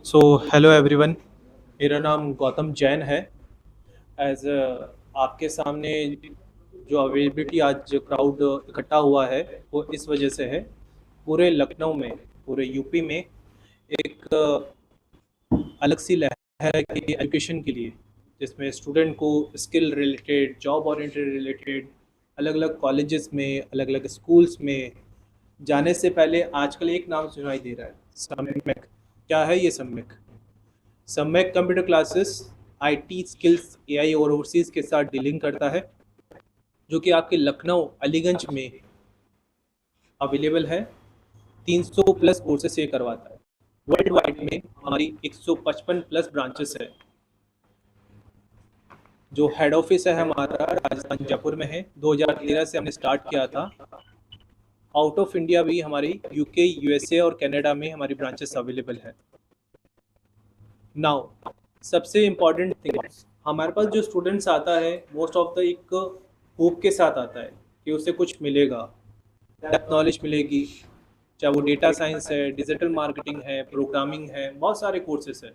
So hello everyone. मेरा नाम गौतम जैन है। एज आपके सामने जो अवेलेबिलिटी आज क्राउड इकट्ठा हुआ है वो इस वजह से है। पूरे लखनऊ में, पूरे यूपी में एक अलग सी लहर है कि एजुकेशन के लिए, जिसमें स्टूडेंट को skill related, job oriented related, अलग अलग कॉलेजेस में, अलग अलग स्कूल्स में जाने से पहले आजकल एक नाम सुनाई दे रहा है, सम्यक। क्या है ये सम्यक? सम्यक computer classes IT skills, AI और ओवरसीज के साथ डीलिंग करता है, जो कि आपके लखनऊ अलीगंज में अवेलेबल है। 300 प्लस कोर्सेस ये करवाता है। वर्ल्ड वाइड में हमारी 155 प्लस ब्रांचेस है। जो हेड ऑफिस है हमारा राजस्थान जयपुर में है। 2013 से हमने स्टार्ट किया था। आउट ऑफ इंडिया भी हमारी यूके, यूएसए और कनाडा में हमारी ब्रांचेस अवेलेबल है। नाउ सबसे इम्पॉर्टेंट थिंग, हमारे पास जो स्टूडेंट्स आता है मोस्ट ऑफ द एक होप के साथ आता है कि उसे कुछ मिलेगा, डेप्थ नॉलेज मिलेगी। चाहे वो डेटा साइंस है, डिजिटल मार्केटिंग है, प्रोग्रामिंग है, बहुत सारे कोर्सेस हैं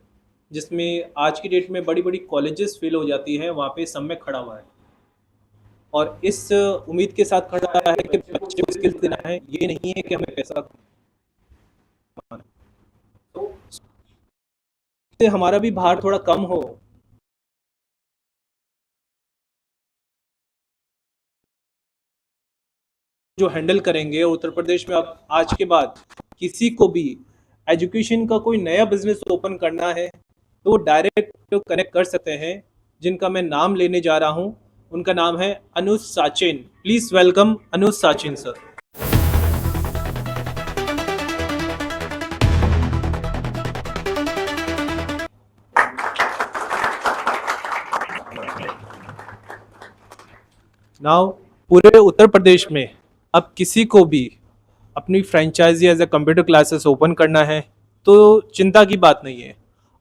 जिसमें आज की डेट में बड़ी बड़ी कॉलेजेस फेल हो जाती हैं, वहाँ पे सब में खड़ा हुआ है। और इस उम्मीद के साथ खड़ा है कि बच्चे को स्किल्स देना है, ये नहीं है कि हमें पैसा कमाना है। तो इससे हमारा भी भार थोड़ा कम हो। जो हैंडल करेंगे, और उत्तर प्रदेश में अब आज के बाद किसी को भी एजुकेशन का कोई नया बिजनेस ओपन करना है तो वो डायरेक्ट कनेक्ट कर सकते हैं। जिनका मैं नाम लेने जा रहा हूं, उनका नाम है Anuj Sachin. Please welcome Anuj Sachin sir. Now पूरे उत्तर प्रदेश में अब किसी को भी अपनी franchisee as a computer classes open करना है तो चिंता की बात नहीं है।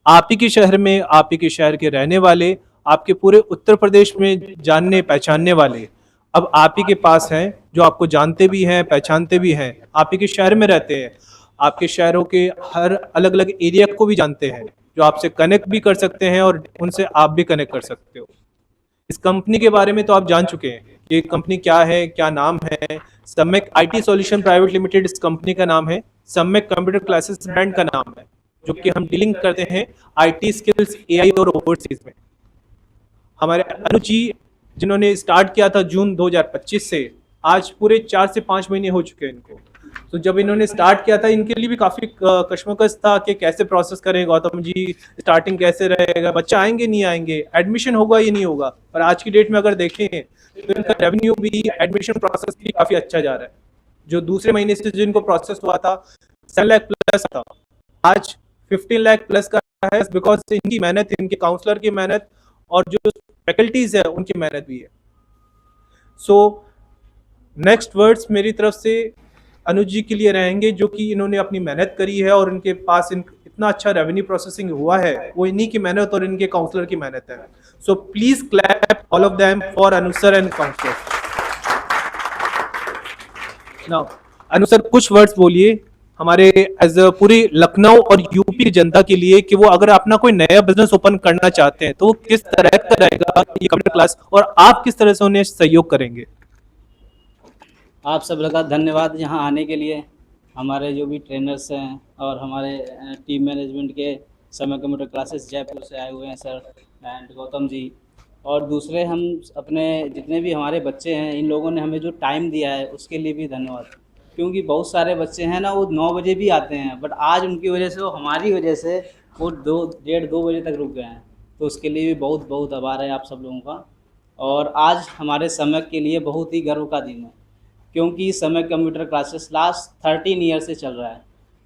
आप ही के शहर में, आप ही के शहर के रहने वाले, आपके पूरे उत्तर प्रदेश में जानने पहचानने वाले अब आप ही के पास हैं, जो आपको जानते भी हैं, पहचानते भी हैं, आप ही के शहर में रहते हैं, आपके शहरों के हर अलग अलग एरिया को भी जानते हैं, जो आपसे कनेक्ट भी कर सकते हैं और उनसे आप भी कनेक्ट कर सकते हो। इस कंपनी के बारे में तो आप जान चुके हैं कि ये कंपनी क्या है, क्या नाम है। सम्यक आईटी सॉल्यूशन प्राइवेट लिमिटेड इस कंपनी का नाम है। सम्यक कंप्यूटर क्लासेस ब्रांड का नाम है, जो कि हम डीलिंग करते हैं आईटी स्किल्स, एआई और ओवरसीज में। हमारे अनुज जी, जिन्होंने स्टार्ट किया था जून 2025 से, आज पूरे 4 से 5 महीने हो चुके हैं इनको। तो जब इन्होंने स्टार्ट किया था, इनके लिए भी काफ़ी कश्मकश था कि कैसे प्रोसेस करें गौतम जी, स्टार्टिंग कैसे रहेगा, बच्चा आएंगे नहीं आएंगे, एडमिशन होगा ये नहीं होगा। पर आज की डेट में अगर देखें तो इनका रेवेन्यू भी, एडमिशन प्रोसेस भी काफ़ी अच्छा जा रहा है। जो दूसरे महीने से जिनको प्रोसेस हुआ था 7 लाख प्लस था, आज 15 लाख प्लस का है, बिकॉज इनकी मेहनत, इनके काउंसलर की मेहनत और जो फैकल्टीज है उनकी मेहनत भी है। सो नेक्स्ट वर्ड्स मेरी तरफ से अनुज जी के लिए रहेंगे, जो कि इन्होंने अपनी मेहनत करी है और इनके पास इतना अच्छा रेवेन्यू प्रोसेसिंग हुआ है, वो इन्हीं की मेहनत और इनके काउंसलर की मेहनत है। So please clap all of them for Anu sir and counsellor. Now Anu sir, कुछ वर्ड्स बोलिए हमारे एज पूरी लखनऊ और यूपी की जनता के लिए कि वो अगर अपना कोई नया बिजनेस ओपन करना चाहते हैं तो वो किस तरह का रहेगा ये कंप्यूटर क्लास, और आप किस तरह से उन्हें सहयोग करेंगे। आप सब लोग का धन्यवाद यहाँ आने के लिए। हमारे जो भी ट्रेनर्स हैं और हमारे टीम मैनेजमेंट के समय कंप्यूटर क्लासेस जयपुर से आए हुए हैं सर एंड गौतम जी, और दूसरे हम अपने जितने भी हमारे बच्चे हैं, इन लोगों ने हमें जो टाइम दिया है उसके लिए भी धन्यवाद। क्योंकि बहुत सारे बच्चे हैं ना, वो 9 बजे भी आते हैं, बट आज उनकी वजह से, वो हमारी वजह से वो 2 1:30 2 बजे तक रुक गए हैं। तो उसके लिए भी बहुत बहुत आभार है आप सब लोगों का। और आज हमारे समय के लिए बहुत ही गर्व का दिन है, क्योंकि समय कंप्यूटर क्लासेस लास्ट 13 ईयर से चल रहा है।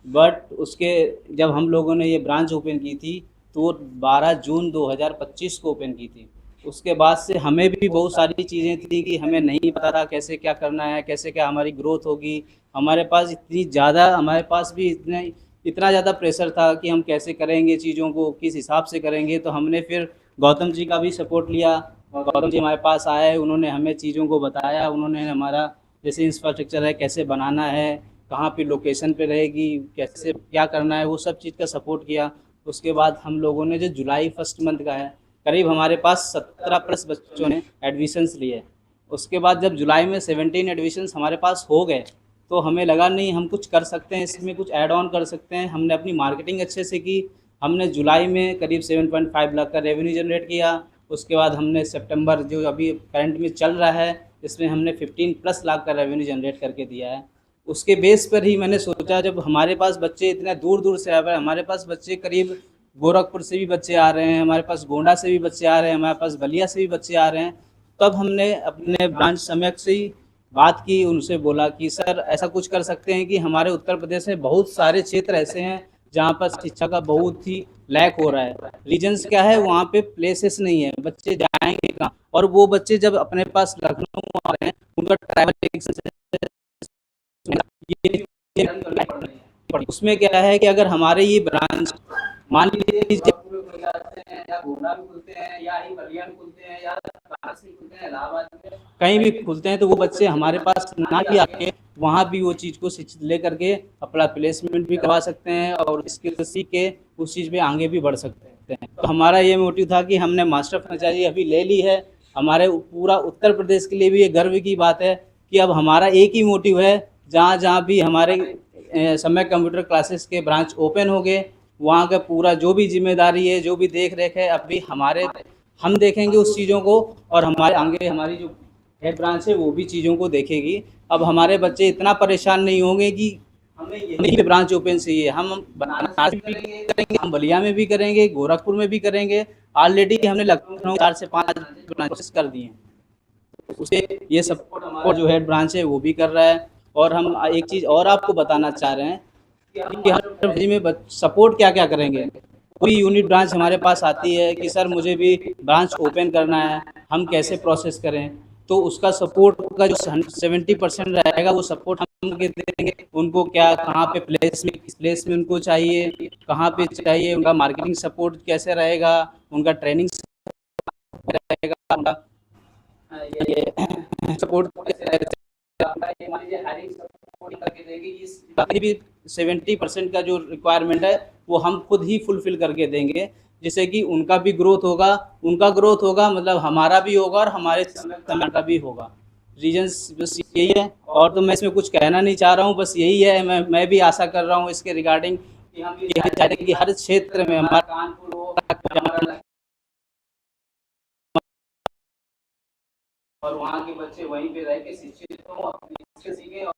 बट उसके जब हम लोगों ने ये ब्रांच ओपन की थी तो वो 12 जून 2025 को ओपन की थी। उसके बाद से हमें भी बहुत सारी चीज़ें थी कि हमें नहीं पता था कैसे क्या करना है, कैसे क्या हमारी ग्रोथ होगी। हमारे पास इतनी ज़्यादा, हमारे पास भी इतना ज़्यादा प्रेशर था कि हम कैसे करेंगे चीज़ों को, किस हिसाब से करेंगे। तो हमने फिर गौतम जी का भी सपोर्ट लिया। गौतम जी हमारे पास आए, उन्होंने हमें चीज़ों को बताया, उन्होंने हमारा जैसे इंफ्रास्ट्रक्चर है कैसे बनाना है, कहाँ पे लोकेशन पे रहेगी, कैसे क्या करना है, वो सब चीज़ का सपोर्ट किया। उसके बाद हम लोगों ने जो जुलाई फर्स्ट मंथ का है, करीब हमारे पास 17+ बच्चों ने एडमिशन्स लिए। उसके बाद जब जुलाई में 17 एडमिशन्स हमारे पास हो गए, तो हमें लगा नहीं हम कुछ कर सकते हैं, इसमें कुछ ऐड ऑन कर सकते हैं। हमने अपनी मार्केटिंग अच्छे से की। हमने जुलाई में करीब 7.5 लाख का रेवेन्यू जनरेट किया। उसके बाद हमने सितंबर जो अभी करंट में चल रहा है, इसमें हमने 15+ लाख का रेवेन्यू जनरेट करके दिया है। उसके बेस पर ही मैंने सोचा, जब हमारे पास बच्चे इतने दूर दूर से आ रहे हैं, हमारे पास बच्चे करीब गोरखपुर से भी बच्चे आ रहे हैं, हमारे पास गोंडा से भी बच्चे आ रहे हैं, हमारे पास बलिया से भी बच्चे आ रहे हैं, तब हमने अपने ब्रांच समक्ष से ही बात की, उनसे बोला कि सर ऐसा कुछ कर सकते हैं कि हमारे उत्तर प्रदेश में बहुत सारे क्षेत्र ऐसे हैं जहाँ पर शिक्षा का बहुत ही लैक हो रहा है। रीजन्स क्या है, वहाँ पे प्लेसेस नहीं है, बच्चे जाएंगे कहाँ? और वो बच्चे जब अपने पास लखनऊ आ रहे हैं, उनका ट्रैवल उसमें क्या है कि अगर हमारे ये ब्रांच मान लीजिए या गोंडा में खुलते हैं या ही बलिया में खुलते हैं या बनारस में खुलते हैं, इलाहाबाद में कहीं भी खुलते हैं, तो वो बच्चे हमारे पास ना भी आके वहाँ भी वो चीज़ को शिक्षित ले करके अपना प्लेसमेंट भी करवा सकते हैं और स्किल सीख के उस चीज़ पे आगे भी बढ़ सकते हैं। तो हमारा ये मोटिव था कि हमने मास्टर फ्रेंचाइजी अभी ले ली है। हमारे पूरा उत्तर प्रदेश के लिए भी ये गर्व की बात है कि अब हमारा एक ही मोटिव है, जहाँ जहाँ भी हमारे समय कंप्यूटर क्लासेस के ब्रांच ओपन हो गए, वहाँ का पूरा जो भी जिम्मेदारी है, जो भी देख रेख है, अभी हमारे हम देखेंगे उस चीज़ों को, और हमारे आगे हमारी जो हेड ब्रांच है वो भी चीज़ों को देखेगी। अब हमारे बच्चे इतना परेशान नहीं होंगे कि हमें यही ब्रांच ओपन चाहिए। हम बनारस में भी करेंगे, हम बलिया में भी करेंगे, गोरखपुर में भी करेंगे। ऑलरेडी हमने लखनऊ 4 से 5 ब्रांचेस कर दिए हैं। उसे ये सपोर्ट हमारा जो हेड ब्रांच है वो भी कर रहा है। और हम एक चीज़ और आपको बताना चाह रहे हैं कि हर ब्रांच में सपोर्ट क्या क्या करेंगे। कोई यूनिट ब्रांच हमारे पास आती है कि सर मुझे भी ब्रांच ओपन करना है, हम कैसे प्रोसेस करें, तो उसका सपोर्ट का जो 70% रहेगा वो सपोर्ट हम देंगे उनको। क्या कहाँ पे प्लेस में उनको चाहिए, कहाँ पे चाहिए, उनका मार्केटिंग सपोर्ट कैसे रहेगा, उनका ट्रेनिंग रहेगा, उनका ये सपोर्ट बाकी भी 70% का जो रिक्वायरमेंट है वो हम खुद ही फुलफिल करके देंगे, जिससे कि उनका भी ग्रोथ होगा, उनका ग्रोथ होगा मतलब हमारा भी होगा और हमारे समय का भी होगा। रीजंस बस यही है, और तो मैं इसमें कुछ कहना नहीं चाह रहा हूँ, बस यही है। मैं भी आशा कर रहा हूँ इसके रिगार्डिंग कि हम ये चाहते हैं कि हर क्षेत्र में हमारा कानपुर हो और वहाँ के बच्चे वहीं पे रह के शिक्षित हो, अपनी स्किल सीखें, और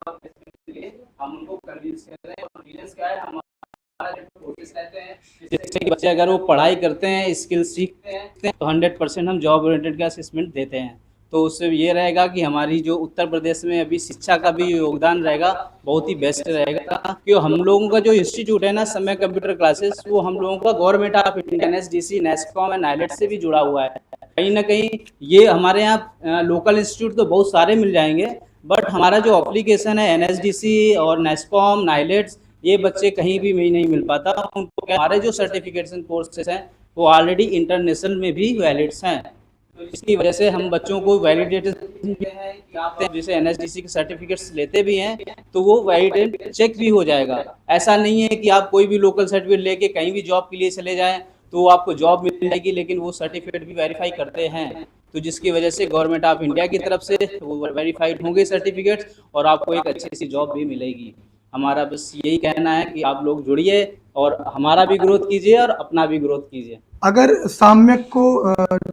हम उनको कन्विंस कर रहे हैं। और रीजंस क्या है, हमारा जो कोशिश रहते हैं जिससे कि बच्चे अगर वो पढ़ाई करते हैं, स्किल सीखते हैं, तो 100% हम जॉब ओरिएंटेड का असेसमेंट देते हैं। तो उससे ये रहेगा कि हमारी जो उत्तर प्रदेश में अभी शिक्षा का भी योगदान रहेगा, बहुत ही बेस्ट रहेगा। क्योंकि हम लोगों का जो इंस्टीट्यूट है ना, समय कंप्यूटर क्लासेस, वो हम लोगों का government of India NSDC, NASSCOM and NIELIT से भी जुड़ा हुआ है। कहीं ना कहीं ये हमारे यहाँ लोकल इंस्टीट्यूट तो बहुत सारे मिल जाएंगे, बट हमारा जो एप्लीकेशन है NSDC और NASSCOM, नाइलेट्स, ये बच्चे कहीं भी नहीं मिल पाता उनको। हमारे जो सर्टिफिकेशन कोर्सेज हैं वो ऑलरेडी इंटरनेशनल में भी वैलिड्स हैं, तो इसकी वजह से हम बच्चों को वैलिडेटेड जैसे NSDC के सर्टिफिकेट्स लेते भी हैं तो वो वैलिडेट चेक भी हो जाएगा। ऐसा नहीं है कि आप कोई भी लोकल सर्टिफिकेट लेके कहीं भी जॉब के लिए चले जाएं तो आपको जॉब मिल जाएगी, लेकिन वो सर्टिफिकेट भी वेरीफाई करते हैं। तो जिसकी वजह से गवर्नमेंट ऑफ इंडिया की तरफ से वो वेरीफाइड होंगे सर्टिफिकेट्स और आपको एक अच्छी सी जॉब भी मिलेगी। हमारा बस यही कहना है कि आप लोग जुड़िए और हमारा भी ग्रोथ कीजिए और अपना भी ग्रोथ कीजिए। अगर साम्यक को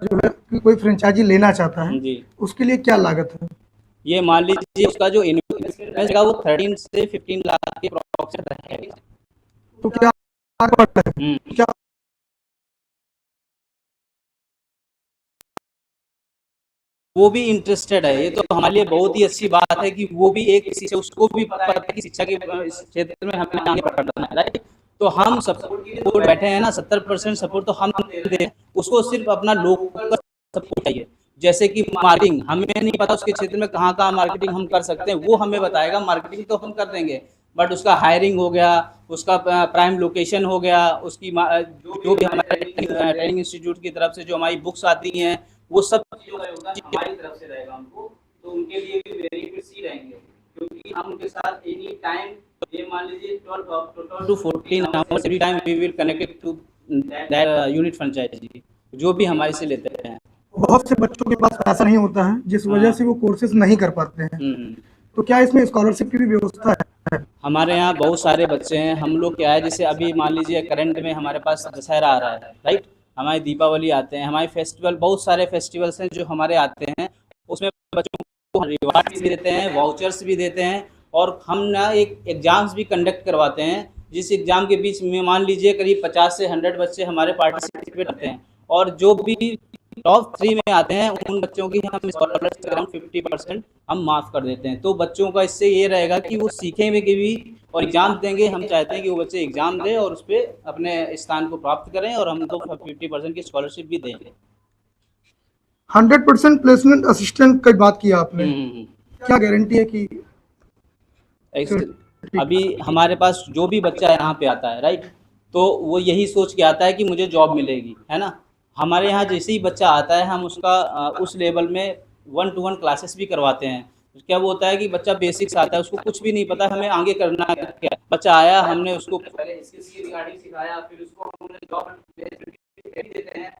जो है कि कोई फ्रेंचाइजी लेना चाहता है जी, उसके लिए क्या लागत है? ये मान लीजिए उसका जो इन्वेस्टमेंट रहेगा वो 13 से 15 लाख के अप्रॉक्सिमेट रहेगा। तो क्या आगे बढ़ रहा है? क्या वो भी इंटरेस्टेड है, ये तो हमारे लिए बहुत ही अच्छी बात है कि वो भी एक शिक्षा, उसको भी पता है कि शिक्षा के इस क्षेत्र में हमें आगे बढ़ना है, राइट। तो हम सपोर्ट बैठे हैं ना, 70% सपोर्ट तो हम दे हैं, उसको सिर्फ अपना लोकल सपोर्ट चाहिए। जैसे कि मार्केटिंग, हमें नहीं पता उसके क्षेत्र में कहाँ कहाँ मार्केटिंग हम कर सकते हैं, वो हमें बताएगा। मार्केटिंग तो हम कर देंगे, बट उसका हायरिंग हो गया, उसका प्राइम लोकेशन हो गया, उसकी जो भी हमारे ट्रेनिंग इंस्टीट्यूट की तरफ से जो हमारी बुक्स आती हैं, वो सब चीज़ों का योगदान हमारी तरफ से रहेगा उनको। तो उनके लिए भी बेनिफिट्स ही रहेंगे, क्योंकि हम उनके साथ एनी टाइम, ये मान लीजिए 12 to 14 hours every time we will connected to unit franchise जो भी हमारे से लेते हैं। बहुत से बच्चों के पास पैसा नहीं होता है जिस वजह से वो कोर्सेज नहीं कर पाते हैं, हम्म। तो क्या इसमें स्कॉलरशिप की भी व्यवस्था है? हमारे यहाँ बहुत सारे बच्चे हैं। हम लोग क्या है, जैसे अभी मान लीजिए करंट में हमारे पास दशहरा आ रहा है, राइट, हमारी दीपावली आते हैं, हमारे फेस्टिवल, बहुत सारे फेस्टिवल्स हैं जो हमारे आते हैं। उसमें बच्चों को रिवार्ड्स भी देते हैं, वाउचर्स भी देते हैं, और हम ना एक एग्ज़ाम्स भी कंडक्ट करवाते हैं, जिस एग्ज़ाम के बीच में मान लीजिए करीब 50 से 100 बच्चे हमारे पार्टिसिपेट करते हैं, और जो भी टॉप 3 में आते हैं उन बच्चों की हम स्कॉलरशिप अराउंड 50% हम माफ़ कर देते हैं। तो बच्चों का इससे ये रहेगा कि वो सीखेंगे कि भी, और एग्ज़ाम देंगे। हम चाहते हैं कि वो बच्चे एग्ज़ाम दें और उस पर अपने स्थान को प्राप्त करें, और हम तो 50% की स्कॉलरशिप भी देंगे। 100% प्लेसमेंट असिस्टेंट की बात की आपने, हम्म। क्या गारंटी है कि अभी हमारे पास जो भी बच्चा यहाँ पे आता है, राइट, तो वो यही सोच के आता है कि मुझे जॉब मिलेगी, है ना। हमारे यहाँ जैसे ही बच्चा आता है हम उसका उस लेवल में 1-to-1 क्लासेस भी करवाते हैं। क्या वो होता है कि बच्चा बेसिक्स आता है, उसको कुछ भी नहीं पता हमें आगे करना है क्या है। बच्चा आया, हमने उसको पहले स्किल्स की रिगार्डिंग सिखाया, फिर उसको हमने जॉब देते हैं।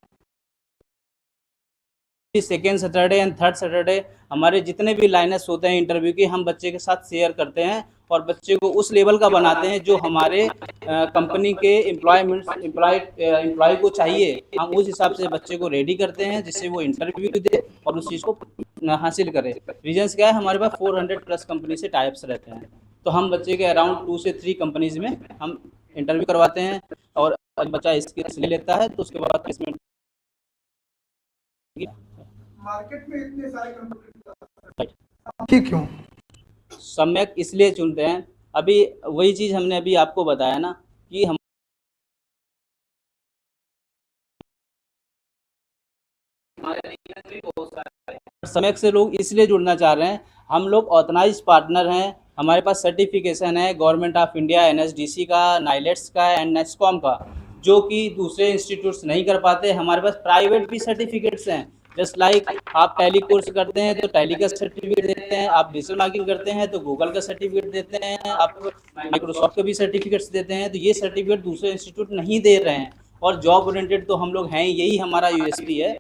Second Saturday and third Saturday हमारे जितने भी लाइनस होते हैं इंटरव्यू के, हम बच्चे के साथ शेयर करते हैं, और बच्चे को उस लेवल का बनाते हैं जो हमारे कंपनी के एम्प्लॉय को चाहिए। हम उस हिसाब से बच्चे को रेडी करते हैं जिससे वो इंटरव्यू दे और उस चीज़ को हासिल करे। रीजन्स क्या है, हमारे पास 400+ कंपनी से टाइप्स रहते हैं, तो हम बच्चे के अराउंड 2 से 3 कंपनीज में हम इंटरव्यू करवाते हैं, और बच्चा स्किल्स ले लेता है तो उसके बाद प्लेसमेंट। मार्केट में इतने सारे कंप्यूटर ठीक क्यों? सम्यक इसलिए चुनते हैं, अभी वही चीज़ हमने अभी आपको बताया ना कि हम सम्यक से लोग इसलिए जुड़ना चाह रहे हैं, हम लोग ऑथराइज पार्टनर हैं, हमारे पास सर्टिफिकेशन है गवर्नमेंट ऑफ इंडिया, एनएसडीसी का, नाइलेट्स का एंड नेस्कॉम का, जो कि दूसरे इंस्टीट्यूट्स नहीं कर पाते। हमारे पास प्राइवेट भी सर्टिफिकेट्स हैं, जस्ट लाइक आप टैली कोर्स करते हैं तो टैली का सर्टिफिकेट देते हैं, आप डिजिटल मार्केटिंग करते हैं तो गूगल का सर्टिफिकेट देते हैं, आप माइक्रोसॉफ्ट का भी सर्टिफिकेट्स देते हैं। तो ये सर्टिफिकेट दूसरे इंस्टीट्यूट नहीं दे रहे हैं, और जॉब ओरिएंटेड तो हम लोग हैं, यही हमारा यूएसपी है,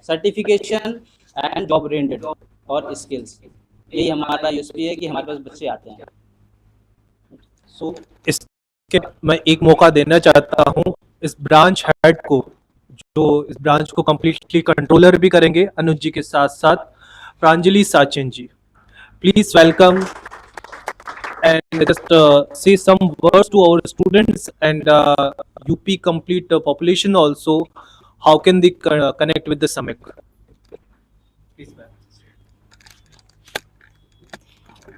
सर्टिफिकेशन एंड जॉब ओरिएंटेड और स्किल्स, यही हमारा यूएसपी है कि हमारे पास बच्चे आते हैं। सो इसके मैं एक मौका देना चाहता हूँ इस ब्रांच हेड को, जो इस ब्रांच को कंप्लीटली कंट्रोलर भी करेंगे अनुज जी के साथ साथ, Pranjali Sachin ji. Please welcome and just say some words to our students and UP complete population also. How can they connect with the Samyak? Please, ma'am.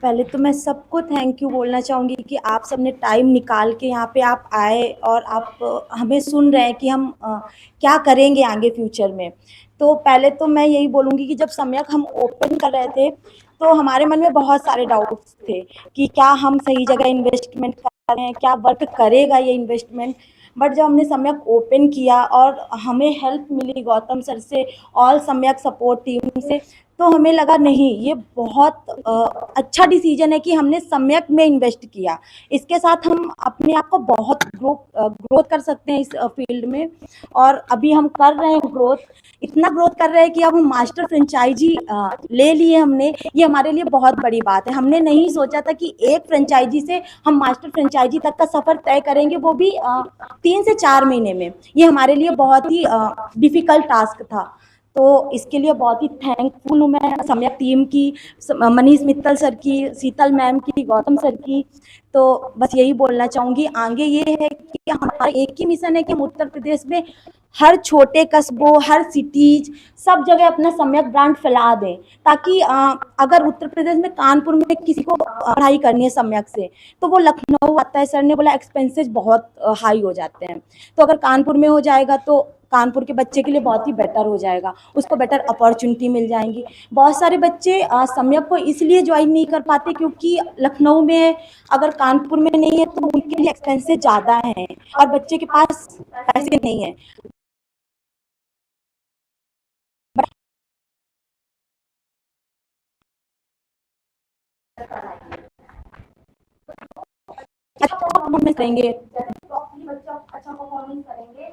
पहले तो मैं सबको थैंक यू बोलना चाहूँगी कि आप सबने टाइम निकाल के यहाँ पे आप आए और आप हमें सुन रहे हैं कि हम क्या करेंगे आगे फ्यूचर में। तो पहले तो मैं यही बोलूँगी कि जब सम्यक हम ओपन कर रहे थे तो हमारे मन में बहुत सारे डाउट्स थे कि क्या हम सही जगह इन्वेस्टमेंट कर रहे हैं, क्या वर्क करेगा ये इन्वेस्टमेंट। बट जब हमने सम्यक ओपन किया और हमें हेल्प मिली गौतम सर से, ऑल सम्यक सपोर्ट टीम से, तो हमें लगा नहीं, ये बहुत अच्छा डिसीजन है कि हमने सम्यक में इन्वेस्ट किया। इसके साथ हम अपने आप को बहुत ग्रोथ कर सकते हैं इस फील्ड में, और अभी हम कर रहे हैं ग्रोथ, इतना ग्रोथ कर रहे हैं कि अब हम मास्टर फ्रेंचाइजी ले लिए हमने। ये हमारे लिए बहुत बड़ी बात है, हमने नहीं सोचा था कि एक फ्रेंचाइजी से हम मास्टर फ्रेंचाइजी तक का सफ़र तय करेंगे, वो भी 3 से 4 महीने में। ये हमारे लिए बहुत ही डिफ़िकल्ट टास्क था, तो इसके लिए बहुत ही थैंकफुल हूँ मैं सम्यक टीम की, मनीष मित्तल सर की, शीतल मैम की, गौतम सर की। तो बस यही बोलना चाहूँगी। आगे ये है कि हमारा एक ही मिशन है कि हम उत्तर प्रदेश में हर छोटे कस्बों, हर सिटीज, सब जगह अपना सम्यक ब्रांड फैला दें, ताकि अगर उत्तर प्रदेश में कानपुर में किसी को पढ़ाई करनी है सम्यक से, तो वो लखनऊ आता है। सर ने बोला एक्सपेंसेस बहुत हाई हो जाते हैं, तो अगर कानपुर में हो जाएगा तो कानपुर के बच्चे के लिए बहुत ही बेटर हो जाएगा, उसको बेटर अपॉर्चुनिटी मिल जाएंगी। बहुत सारे बच्चे सम्यक को इसलिए ज्वाइन नहीं कर पाते क्योंकि लखनऊ में है, अगर कानपुर में नहीं है तो उनके लिए एक्सपेंसेस ज़्यादा हैं और बच्चे के पास पैसे नहीं है। अच्छा परफॉर्मेंस करेंगे, अच्छा परफॉर्मेंस करेंगे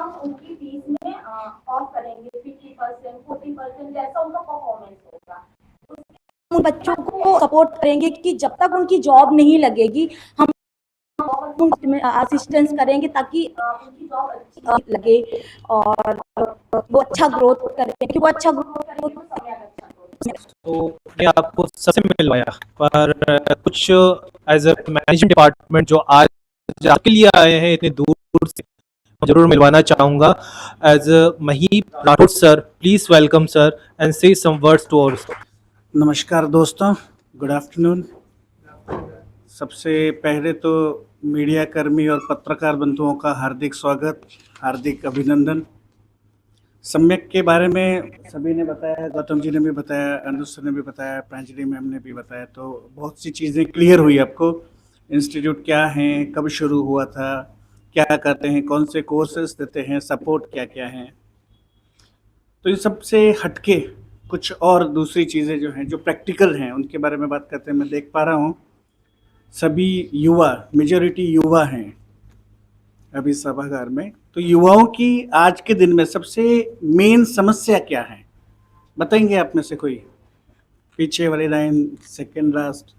हम उनकी फीस में ऑफ करेंगे 50%, 40%, जैसा उनका परफॉर्मेंस होगा। उन बच्चों को सपोर्ट करेंगे कि जब तक उनकी जॉब नहीं लगेगी हम असिस्टेंस करेंगे ताकि उनकी जॉब अच्छी लगे और वो अच्छा ग्रोथ करें, क्योंकि वो अच्छा ग्रोथ करेंगे तो समय अच्छा growth तो मैं आपको सबसे मिलवाया, पर कुछ एज अ मैनेजमेंट डिपार्टमेंट जो आज आपके लिए आए हैं इतने दूर से, जरूर मिलवाना चाहूँगा। As Mahip Rathore sir, please welcome sir and say some words to our. नमस्कार दोस्तों, गुड आफ्टरनून। सबसे पहले तो मीडिया कर्मी और पत्रकार बंधुओं का हार्दिक स्वागत, हार्दिक अभिनंदन। सम्यक के बारे में सभी ने बताया, गौतम जी ने भी बताया, अनुज सर ने भी बताया, प्रांजलि मैम ने भी बताया, तो बहुत सी चीज़ें क्लियर हुई आपको। इंस्टीट्यूट क्या है, कब शुरू हुआ था, क्या करते हैं, कौन से कोर्सेज देते हैं, सपोर्ट क्या क्या है। तो इन सब से हटके कुछ और दूसरी चीज़ें जो हैं, जो प्रैक्टिकल हैं, उनके बारे में बात करते हैं। मैं देख पा रहा हूँ सभी युवा, मेजॉरिटी युवा हैं अभी सभागार में। तो युवाओं की आज के दिन में सबसे मेन समस्या क्या है, बताएंगे आप में से कोई? पीछे वाली लाइन, सेकेंड लास्ट,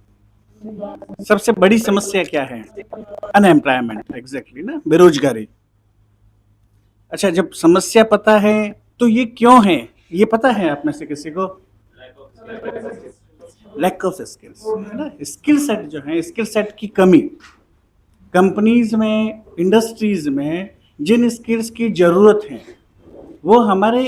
सबसे बड़ी समस्या क्या है? अनएम्प्लॉयमेंट, एग्जैक्टली ना, बेरोजगारी। अच्छा, जब समस्या पता है तो ये क्यों है, ये पता है आप में से किसी को? लैक ऑफ स्किल्स, है ना। स्किल सेट जो है, स्किल सेट की कमी। कंपनीज में, इंडस्ट्रीज में जिन स्किल्स की ज़रूरत है वो हमारे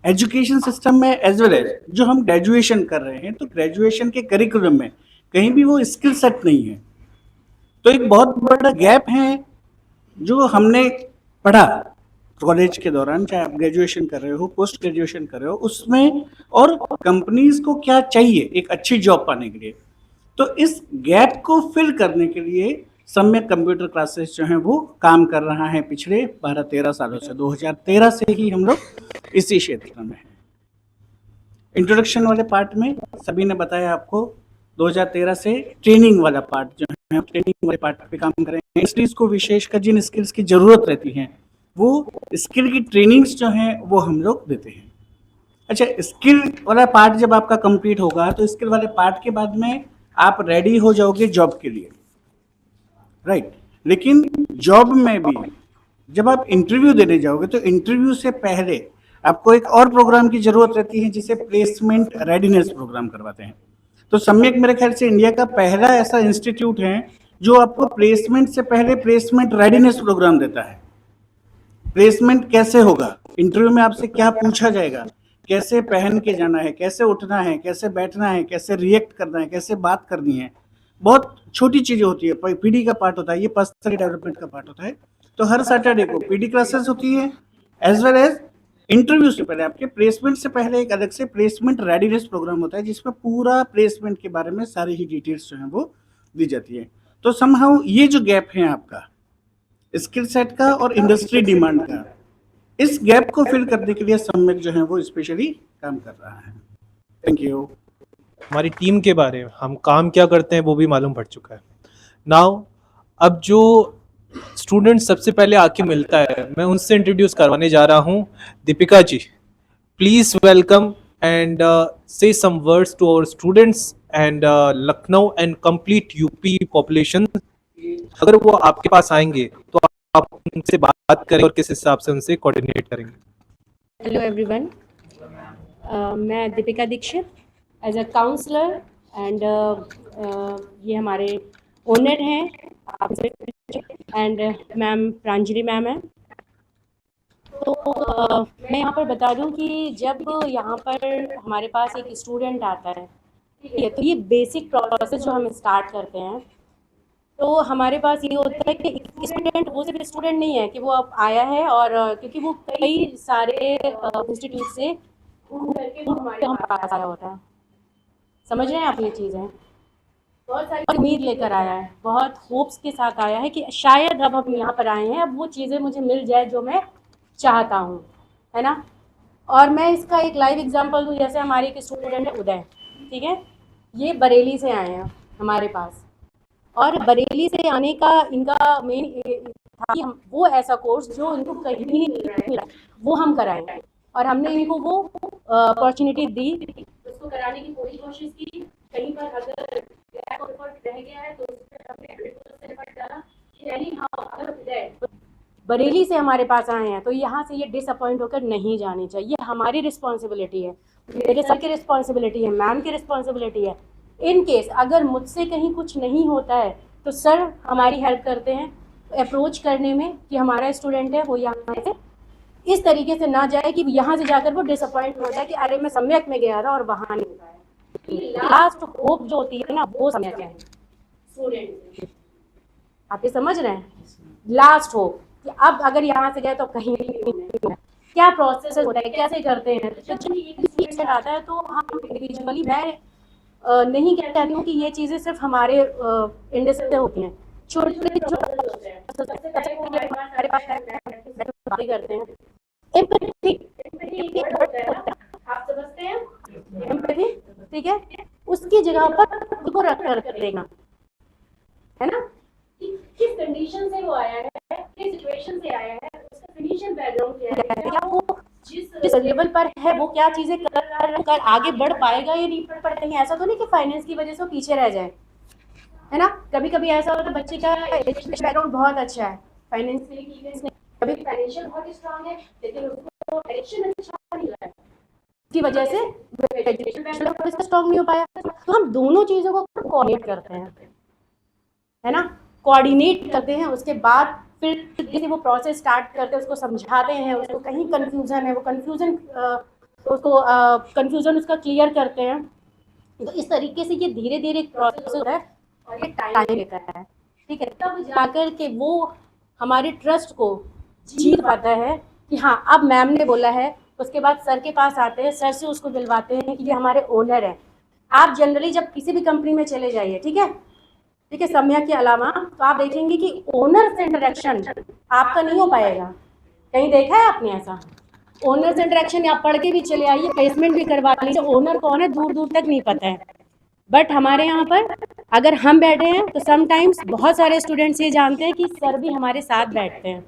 एजुकेशन सिस्टम में एज वेल एज जो हम ग्रेजुएशन कर रहे हैं, तो ग्रेजुएशन के करिकुलम में कहीं भी वो स्किल सेट नहीं है। तो एक बहुत बड़ा गैप है जो हमने पढ़ा कॉलेज के दौरान, चाहे आप ग्रेजुएशन कर रहे हो, पोस्ट ग्रेजुएशन कर रहे हो, उसमें और कंपनीज को क्या चाहिए एक अच्छी जॉब पाने के लिए। तो इस गैप को फिल करने के लिए सम्यक कंप्यूटर क्लासेस जो हैं वो काम कर रहा है पिछले 12-13 सालों से। 2013 से ही हम लोग इसी क्षेत्र में हैं। इंट्रोडक्शन वाले पार्ट में सभी ने बताया आपको, 2013 से ट्रेनिंग वाला पार्ट जो है, हम ट्रेनिंग वाले पार्ट पे काम कर रहे हैं। इंडस्ट्रीज को विशेषकर जिन स्किल्स की ज़रूरत रहती है वो स्किल की ट्रेनिंग्स जो हैं वो हम लोग देते हैं। अच्छा, स्किल वाला पार्ट जब आपका कंप्लीट होगा तो स्किल वाले पार्ट के बाद में आप रेडी हो जाओगे जॉब के लिए, राइट। लेकिन जॉब में भी जब आप इंटरव्यू देने जाओगे तो इंटरव्यू से पहले आपको एक और प्रोग्राम की ज़रूरत रहती है जिसे प्लेसमेंट रेडीनेस प्रोग्राम करवाते हैं। तो सम्यक मेरे ख्याल से इंडिया का पहला ऐसा इंस्टीट्यूट है जो आपको प्लेसमेंट से पहले प्लेसमेंट रेडीनेस प्रोग्राम देता है। प्लेसमेंट कैसे होगा, इंटरव्यू में आपसे क्या पूछा जाएगा, कैसे पहन के जाना है, कैसे उठना है, कैसे बैठना है, कैसे रिएक्ट करना है, कैसे बात करनी है। बहुत छोटी चीज़ें होती है, पीडी का पार्ट होता है, ये पर्सनल डेवलपमेंट का पार्ट होता है। तो हर सैटरडे को पीडी क्लासेस होती है, एज वेल एज इंटरव्यू से पहले, आपके प्लेसमेंट से पहले एक अलग से प्लेसमेंट रेडीनेस प्रोग्राम होता है जिसमें पूरा प्लेसमेंट के बारे में सारी ही डिटेल्स जो हैं वो दी जाती है। तो समहाउ ये जो गैप है आपका स्किल सेट का और इंडस्ट्री डिमांड का, इस गैप को फिल करने के लिए सम्यक जो है वो स्पेशली काम कर रहा है। Thank you. हमारी टीम के बारे में, हम काम क्या करते हैं वो भी मालूम पड़ चुका है। नाउ अब जो स्टूडेंट सबसे पहले आके मिलता है, मैं उनसे इंट्रोड्यूस करवाने जा रहा हूँ। Deepika ji, please welcome and say some words to our students and Lucknow and complete UP population. अगर वो आपके पास आएंगे तो आप उनसे बात करें और किस हिसाब से उनसे कोऑर्डिनेट करेंगे। हेलो एवरीवन, मैं Deepika Dixit as a counsellor and ये हमारे ओनर हैं एंड मैम प्रांजलि मैम है। तो मैं यहाँ पर बता दूँ कि जब यहाँ पर हमारे पास एक स्टूडेंट आता है, ठीक है, तो ये बेसिक प्रोसेस जो हम स्टार्ट करते हैं, तो हमारे पास ये होता है कि स्टूडेंट वो सिर्फ स्टूडेंट नहीं है कि वो अब आया है और क्योंकि वो कई सारे इंस्टीट्यूट से हम पास आया होता है। समझ रहे हैं आप ये चीज़ें? बहुत सारी उम्मीद लेकर आया है, बहुत होप्स के साथ आया है कि शायद अब हम यहाँ पर आए हैं, अब वो चीज़ें मुझे मिल जाए जो मैं चाहता हूँ, है ना। और मैं इसका एक लाइव एग्जांपल दूँ, जैसे हमारे एक स्टूडेंट है उदय, ठीक है, ये बरेली से आए हैं हमारे पास, और बरेली से आने का इनका मेन था कि हम वो ऐसा कोर्स जो इनको कहीं नहीं मिला वो हम कराएं, और हमने इनको वो अपॉर्चुनिटी दी, उसको कराने की पूरी कोशिश की। कहीं पर अगर गैप और एफर्ट रह गया है तो उस पर हमने 100% एफर्ट डाला कि एनी हाउ अगर बरेली से हमारे पास आए हैं तो यहाँ से ये डिसअपॉइंट होकर नहीं जानी चाहिए। हमारी रिस्पॉन्सिबिलिटी है, मेरे सर की रिस्पॉन्सिबिलिटी है, मैम की रिस्पॉन्सिबिलिटी है। इन केस अगर मुझसे कहीं कुछ नहीं होता है तो सर हमारी हेल्प करते हैं अप्रोच करने में कि हमारा स्टूडेंट है वो यहाँ से इस तरीके से ना जाए कि यहाँ से जाकर वो डिसअपॉइंट हो जाए कि अरे मैं सम्यक में गया था और वहाँ नहीं गया। लास्ट होप जो होती है ना वो सम्यक है स्टूडेंट, आप ये समझ रहे हैं? लास्ट होप कि अब अगर यहाँ से गए तो कहीं नहीं, क्या प्रोसेस होता है, कैसे करते हैं। तो जब एक स्टूडेंट आता है तो हम इंडिविजुअली, मैं नहीं कहती हूँ कि ये चीज़ें सिर्फ हमारे इंडस्ट्री से होती हैं, छोटे हमारे पास बातें करते हैं। एम्पैथी आप समझते हैं एम्पैथी, ठीक है, उसकी जगह पर खुद को रख कर देना है ना, किस कंडीशन से वो आया है, किस सिचुएशन से आया है, उसका फिजिकल बैकग्राउंड क्या है, क्या वो जिस लेवल पर है वो क्या चीजें कर आगे बढ़ पाएगा या नहीं बढ़ पाएगा। कहीं ऐसा तो नहीं कि फाइनेंस की वजह से वो पीछे रह जाए, है ना। कभी कभी ऐसा होता है बच्चे का एजुकेशन बैकग्राउंड बहुत अच्छा है, फाइनेंशियली कभी फाइनेंशियल बहुत स्ट्रांग है लेकिन उसको एडिक्शन में अच्छा नहीं लगा की वजह से एजुकेशन बैकग्राउंड इसका स्ट्रांग नहीं हो पाया। तो हम दोनों चीज़ों को कोऑर्डिनेट करते हैं, है ना, कोऑर्डिनेट करते हैं। उसके बाद फिर जैसे वो प्रोसेस स्टार्ट करते हैं, उसको समझाते हैं, उसको कहीं कंफ्यूजन है वो कंफ्यूजन उसका क्लियर करते हैं। तो इस तरीके से ये धीरे धीरे प्रोसेस होता है और ये टाइम लेता है, ठीक है। तब जाकर के वो हमारे ट्रस्ट को जीत पाता है कि हाँ अब मैम ने बोला है। उसके बाद सर के पास आते हैं, सर से उसको दिलवाते हैं कि ये हमारे ओनर हैं। आप जनरली जब किसी भी कंपनी में चले जाइए, ठीक है, सम्यक के अलावा, तो आप देखेंगे कि ओनर से इंटरेक्शन आपका नहीं हो पाएगा। कहीं देखा है आपने ऐसा? ओनर से इंटरेक्शन आप पढ़ के भी चले आइए, प्लेसमेंट भी करवा लीजिए, ओनर कौन है दूर दूर तक नहीं पता है। बट हमारे यहाँ पर अगर हम बैठे हैं तो समटाइम्स बहुत सारे स्टूडेंट्स ये जानते हैं कि सर भी हमारे साथ बैठते हैं,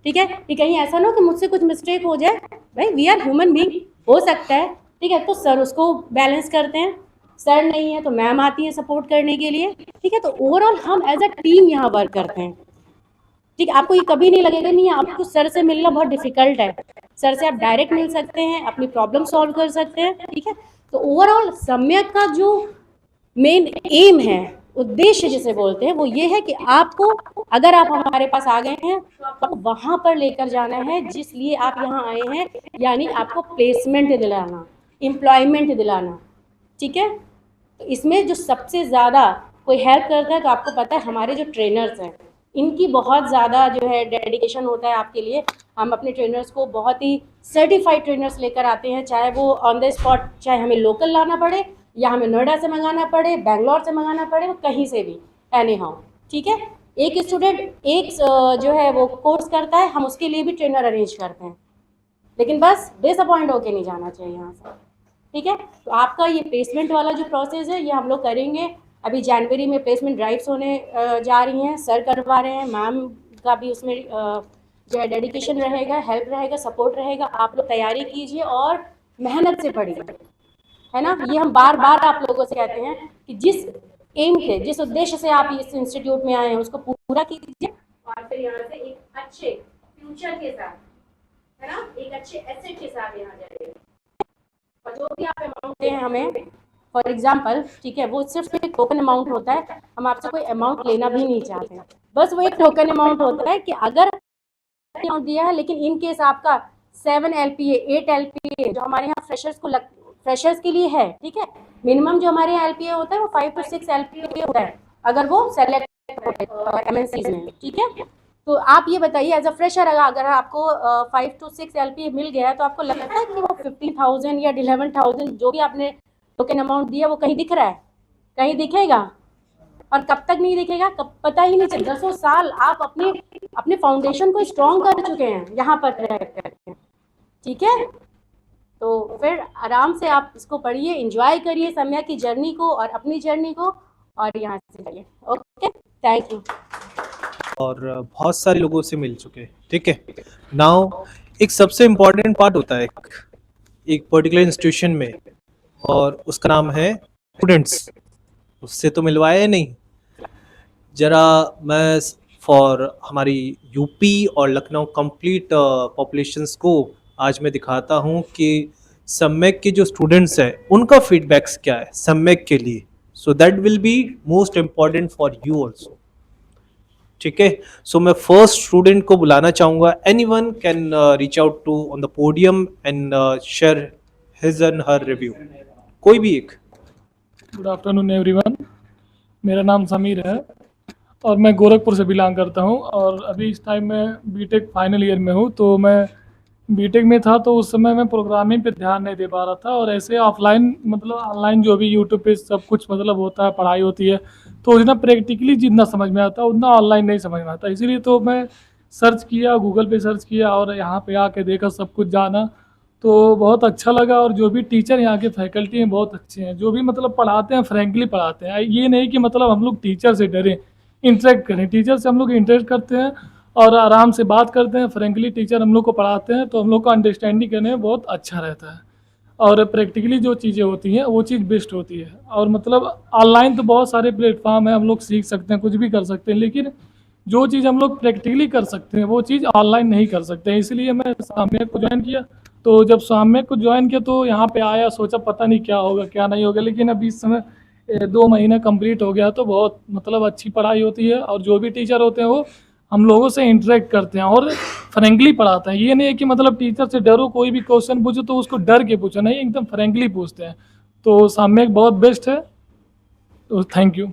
ठीक है, कि कहीं ऐसा ना हो कि मुझसे कुछ मिस्टेक हो जाए। भाई वी आर ह्यूमन बीइंग, हो सकता है, ठीक है। तो सर उसको बैलेंस करते हैं, सर नहीं है तो मैम आती है सपोर्ट करने के लिए, ठीक है। तो ओवरऑल हम एज अ टीम यहाँ वर्क करते हैं, ठीक है। आपको ये कभी नहीं लगेगा नहीं आपको सर से मिलना बहुत डिफिकल्ट है, सर से आप डायरेक्ट मिल सकते हैं, अपनी प्रॉब्लम सॉल्व कर सकते हैं, ठीक है। तो ओवरऑल सम्यक का जो मेन एम है, उद्देश्य जिसे बोलते हैं, वो ये है कि आपको अगर आप हमारे पास आ गए हैं तो वहाँ पर लेकर जाना है जिस लिए आप यहाँ आए हैं, यानी आपको प्लेसमेंट दिलाना, एम्प्लॉयमेंट दिलाना, ठीक है। तो इसमें जो सबसे ज़्यादा कोई हेल्प करता है तो आपको पता है हमारे जो ट्रेनर्स हैं, इनकी बहुत ज़्यादा जो है डेडिकेशन होता है आपके लिए। हम अपने ट्रेनर्स को बहुत ही सर्टिफाइड ट्रेनर्स लेकर आते हैं, चाहे वो ऑन द स्पॉट, चाहे हमें लोकल लाना पड़े या हमें नोएडा से मंगाना पड़े, बेंगलोर से मंगाना पड़े, वो कहीं से भी, एनी हाउ, ठीक है। एक स्टूडेंट एक जो है वो कोर्स करता है, हम उसके लिए भी ट्रेनर अरेंज करते हैं, लेकिन बस डिसअपॉइंट होके नहीं जाना चाहिए यहाँ से, ठीक है। तो आपका ये प्लेसमेंट वाला जो प्रोसेस है ये हम लोग करेंगे। अभी जनवरी में प्लेसमेंट ड्राइव्स होने जा रही हैं, सर करवा रहे हैं, मैम का भी उसमें जो है डेडिकेशन रहेगा, हेल्प रहेगा, सपोर्ट रहेगा। आप लोग तैयारी कीजिए और मेहनत से पढ़िए, है ना। ये हम बार बार आप लोगों से कहते हैं कि जिस एम से, जिस उद्देश्य से आप इस इंस्टीट्यूट में आए हैं उसको पूरा कीजिए और फिर यहाँ से एक अच्छे फ्यूचर के साथ, है ना, एक अच्छे एसेट के साथ यहाँ जाइए। और जो भी आप अमाउंट दें हमें, फॉर एग्जाम्पल, ठीक है, वो सिर्फ एक टोकन अमाउंट होता है, हम आपसे कोई अमाउंट लेना भी नहीं चाहते, बस वो एक टोकन अमाउंट होता है कि अगर अमाउंट दिया है लेकिन इन केस आपका 7 LPA 8 LPA जो हमारे यहाँ फ्रेशर्स के लिए है, ठीक है, मिनिमम जो हमारे यहाँ LPA होता है वो 5 to 6 LPA होता है अगर वो सेलेक्ट MNCs में, ठीक है। तो आप ये बताइए एज अ फ्रेशर अगर आपको 5 to 6 LPA मिल गया है तो आपको लगता है कि वो 15,000 या 11,000 जो भी आपने टोकन अमाउंट दिया वो कहीं दिख रहा है? कहीं दिखेगा? और कब तक नहीं दिखेगा, कब पता ही नहीं चलता। 10 साल आप अपने फाउंडेशन को स्ट्रॉन्ग कर चुके हैं यहाँ पर रह करके, ठीक है। तो फिर आराम से आप इसको पढ़िए, एंजॉय करिए सम्यक की जर्नी को और अपनी जर्नी को, और यहाँ से जाइए। Okay, thank you. और बहुत सारे लोगों से मिल चुके हैं, ठीक है। नाउ एक सबसे इम्पोर्टेंट पार्ट होता है एक पर्टिकुलर इंस्टीट्यूशन में, और उसका नाम है स्टूडेंट्स। उससे तो मिलवाया नहीं। जरा मैं फॉर हमारी यूपी और लखनऊ कंप्लीट पॉपुलेशंस को आज मैं दिखाता हूँ कि सम्यक के जो स्टूडेंट्स हैं उनका फीडबैक्स क्या है सम्यक के लिए, so that will be most important for you also, ठीक है। सो मैं फर्स्ट स्टूडेंट को बुलाना चाहूँगा। Anyone can reach out to on the podium and share his and her review, कोई भी एक। गुड आफ्टरनून एवरीवन, मेरा नाम समीर है और मैं गोरखपुर से बिलोंग करता हूं और अभी इस टाइम मैं बीटेक फाइनल ईयर में हूं। तो मैं बीटेक में था तो उस समय मैं प्रोग्रामिंग पे ध्यान नहीं दे पा रहा था, और ऐसे ऑफलाइन मतलब ऑनलाइन जो भी यूट्यूब पे सब कुछ मतलब होता है, पढ़ाई होती है, तो उतना प्रैक्टिकली जितना समझ में आता उतना ऑनलाइन नहीं समझ में आता। इसीलिए तो मैं सर्च किया, गूगल पे सर्च किया और यहाँ पे आके देखा, सब कुछ जाना, तो बहुत अच्छा लगा। और जो भी टीचर यहाँ के फैकल्टी हैं बहुत अच्छे हैं, जो भी मतलब पढ़ाते हैं फ्रैंकली पढ़ाते हैं। ये नहीं कि मतलब हम लोग टीचर से डरें, इंटरेक्ट करें। टीचर से हम लोग इंटरेक्ट करते हैं और आराम से बात करते हैं, फ्रैंकली टीचर हम लोग को पढ़ाते हैं, तो हम लोग को अंडरस्टैंडिंग करने में बहुत अच्छा रहता है। और प्रैक्टिकली जो चीज़ें होती हैं वो चीज़ बेस्ट होती है। और मतलब ऑनलाइन तो बहुत सारे प्लेटफॉर्म हैं, हम लोग सीख सकते हैं, कुछ भी कर सकते हैं, लेकिन जो चीज़ हम लोग प्रैक्टिकली कर सकते हैं वो चीज़ ऑनलाइन नहीं कर सकते हैं। इसलिए मैं सामयिक को ज्वाइन किया। तो जब सामयिक को ज्वाइन किया तो यहाँ पे आया, सोचा पता नहीं क्या होगा क्या नहीं होगा, लेकिन अभी इस समय 2 महीना कंप्लीट हो गया, तो बहुत मतलब अच्छी पढ़ाई होती है। और जो भी टीचर होते हैं वो हम लोगों से इंटरेक्ट करते हैं और फ्रेंकली पढ़ाते हैं। ये नहीं है कि मतलब टीचर से डरो, कोई भी क्वेश्चन पूछो तो उसको डर के पूछो, नहीं, एकदम फ्रेंकली पूछते हैं। तो सामयिक बहुत बेस्ट है, तो थैंक यू।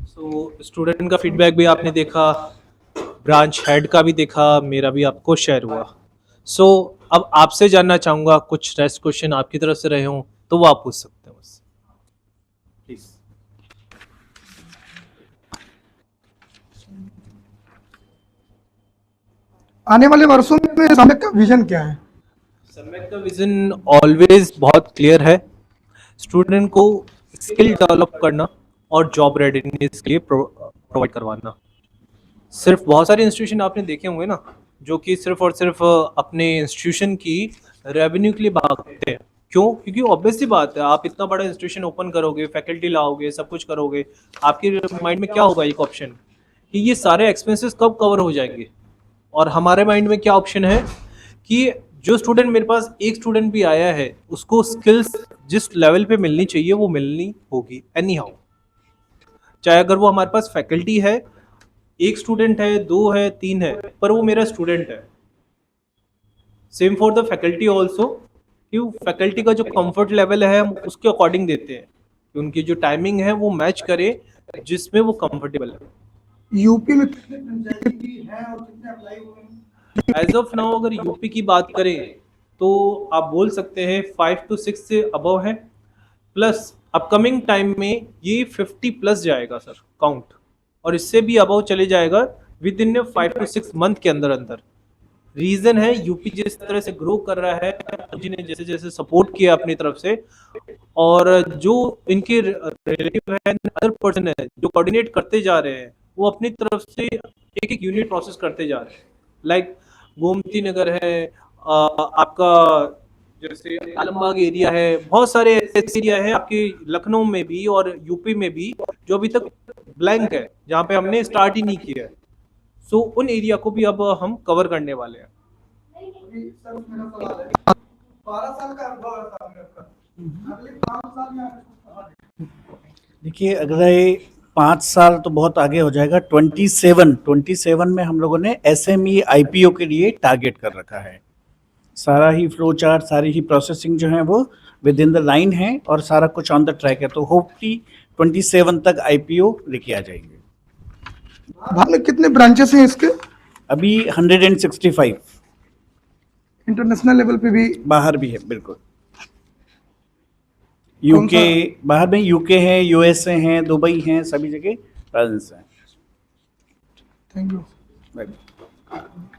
सो स्टूडेंट का फीडबैक भी आपने देखा, ब्रांच हेड का भी देखा, मेरा भी आपको शेयर हुआ। सो अब आपसे जानना चाहूँगा, कुछ रेस्ट क्वेश्चन आपकी तरफ से रहे हों तो वो आप पूछ सकते हैं बस, प्लीज। आने वाले वर्षों में सम्यक का विजन क्या है? सम्यक का विजन ऑलवेज बहुत क्लियर है, स्टूडेंट को स्किल डेवलप करना और जॉब रेडीनेस के लिए प्रोवाइड करवाना। सिर्फ बहुत सारे इंस्टीट्यूशन आपने देखे होंगे ना जो कि सिर्फ और सिर्फ अपने इंस्टीट्यूशन की रेवेन्यू के लिए भागते हैं। क्यों? क्योंकि ऑब्वियस सी बात है, आप इतना बड़ा इंस्टीट्यूशन ओपन करोगे, फैकल्टी लाओगे, सब कुछ करोगे, आपके माइंड में क्या होगा? एक ऑप्शन कि ये सारे एक्सपेंसेस कब कवर हो जाएंगे। और हमारे माइंड में क्या ऑप्शन है कि जो स्टूडेंट, मेरे पास एक स्टूडेंट भी आया है, उसको स्किल्स जिस लेवल पे मिलनी चाहिए वो मिलनी होगी एनी हाउ। चाहे अगर वो हमारे पास फैकल्टी है, एक स्टूडेंट है, 2 है, 3 है, पर वो मेरा स्टूडेंट है। Same for the faculty also, कि फैकल्टी का जो कंफर्ट लेवल है हम उसके अकॉर्डिंग देते हैं कि उनकी जो टाइमिंग है वो मैच करे जिसमें वो कंफर्टेबल है। यूपी में कितने पंचायती हैं और कितने अप्लाई हुए हैं? एज ऑफ नाउ अगर यूपी की बात करें तो आप बोल सकते हैं 5 to 6 से अबव है, प्लस अपकमिंग टाइम में ये 50 प्लस जाएगा सर काउंट, और इससे भी अबव चले जाएगा विद इन 5 to 6 मंथ के अंदर अंदर। रीजन है यूपी जिस तरह से ग्रो कर रहा है, जिन्हें जैसे जैसे सपोर्ट किया अपनी तरफ से, और जो इनके रिलेटिव है, अदर पर्सन है जो कोऑर्डिनेट करते जा रहे हैं, वो अपनी तरफ से एक एक यूनिट प्रोसेस करते जा रहे हैं। लाइक गोमती नगर है, आपका जैसे आलमबाग एरिया है, बहुत सारे ऐसे एरिया है आपके लखनऊ में भी और यूपी में भी जो अभी तक ब्लैंक है, जहाँ पे हमने स्टार्ट ही नहीं किया है। सो उन एरिया को भी अब हम कवर करने वाले हैं। सर मेरा सवाल है, 12 साल का अनुभव है सामयिक का, अगले 5 साल में आप इसको कहाँ देखेंगे? देखिए, अगले 5 साल तो बहुत आगे हो जाएगा। 27 में हम लोगों ने SME IPO के लिए टारगेट कर रखा है। सारा ही फ्लो चार्ट, सारी ही प्रोसेसिंग जो है वो विद इन द लाइन है और सारा कुछ ऑन द ट्रैक है। तो होपफुली 27 तक IPO लेके आ जाएंगे। भारत में कितने ब्रांचेस हैं इसके? अभी 165, इंटरनेशनल लेवल पे भी? बाहर भी है, बिल्कुल। यूके, बाहर में यूके है, USA है, दुबई है, सभी जगह प्रेजेंस है। Thank you. Bye.